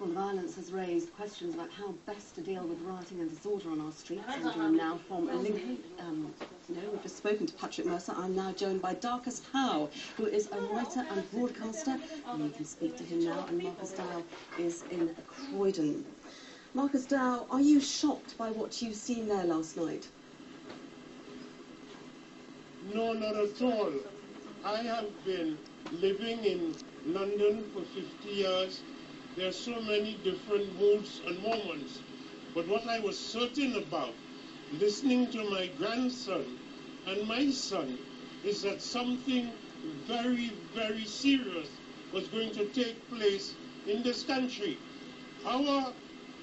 on violence has raised questions about how best to deal with rioting and disorder on our streets. I'm joined now from Lincoln. We've just spoken to Patrick Mercer. I'm now joined by Darcus Howe, who is a writer and broadcaster. And you can speak to him now. And Marcus Dow is in Croydon. Marcus Dow, are you shocked by what you've seen there last night? No, not at all. I have been living in London for 50 years. There are so many different moods and moments. But what I was certain about, listening to my grandson and my son, is that something very, very serious was going to take place in this country. Our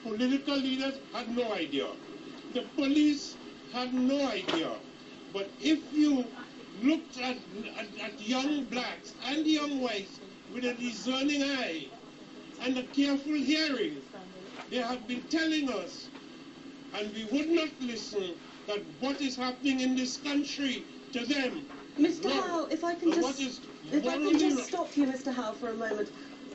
political leaders had no idea. The police had no idea. But if you looked at young blacks and young whites with a discerning eye and a careful hearing, they have been telling us, and we would not listen, that what is happening in this country to them. Mr. Howe, if I can just stop you, Mr. Howe, for a moment.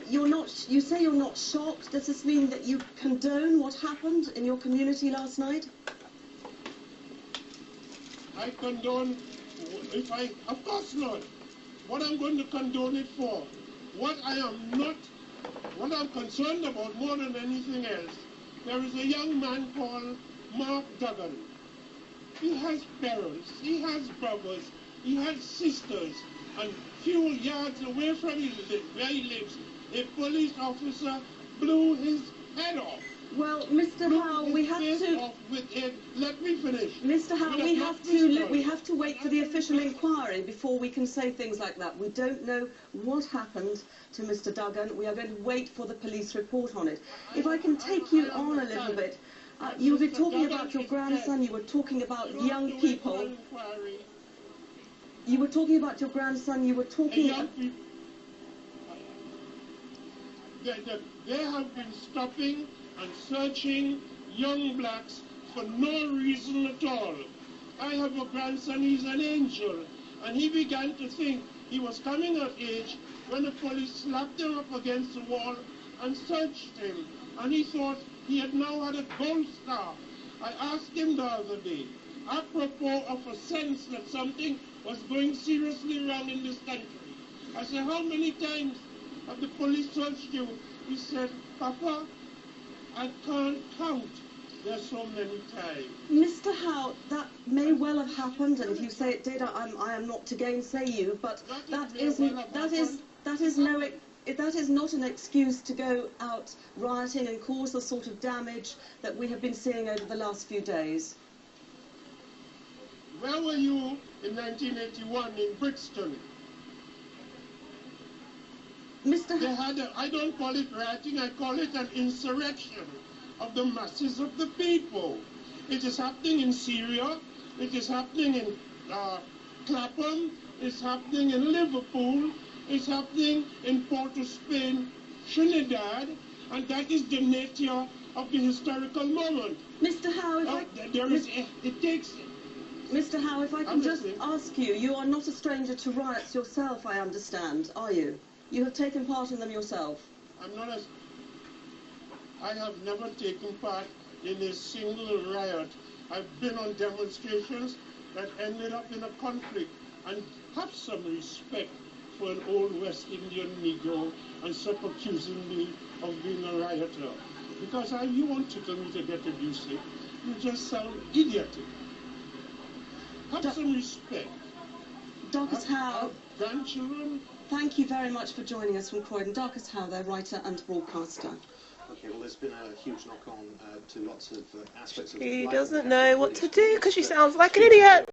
You say you're not shocked. Does this mean that you condone what happened in your community last night? I condone, of course not. What I'm going to condone it for, what I'm concerned about more than anything else, there is a young man called Mark Duggan. He has parents, he has brothers, he has sisters, and few yards away from where he lives, a police officer blew his head off. Well, Mr. Howe, we have to. Let me finish. Mr. Howe, we have to wait for the official inquiry before we can say things like that. We don't know what happened to Mr. Duggan. We are going to wait for the police report on it. If I can take you on a little bit, you were talking about your grandson. You were talking about young people. You were talking about your grandson. You were talking. They have been stopping and searching young blacks for no reason at all. I have a grandson, he's an angel, and he began to think he was coming of age when the police slapped him up against the wall and searched him, and he thought he had now had a gold star. I asked him the other day, apropos of a sense that something was going seriously wrong in this country. I said, how many times have the police searched you? He said, Papa, I can't count. There's so many times. Mr. Howe, that may well have happened, and if you say it did, I am not to gainsay you. But that is not an excuse to go out rioting and cause the sort of damage that we have been seeing over the last few days. Where were you in 1981 in Brixton? Mr. I don't call it rioting, I call it an insurrection of the masses of the people. It is happening in Syria, it is happening in Clapham, it's happening in Liverpool, it's happening in Port of Spain, Trinidad, and that is the nature of the historical moment. Mr. Howe, Mr. Howe, if I can just ask you, you are not a stranger to riots yourself, I understand, are you? You have taken part in them yourself. I have never taken part in a single riot. I've been on demonstrations that ended up in a conflict, and have some respect for an old West Indian Negro and stop accusing me of being a rioter. Because you won't tickle me to get abusive. You just sound idiotic. Have some respect. Darcus Howe. Grandchildren. Thank you very much for joining us from Croydon. Darcus Howe, their writer and broadcaster. Okay, well, there's been a huge knock-on to lots of aspects of life. He doesn't know what to do because she sounds like an idiot.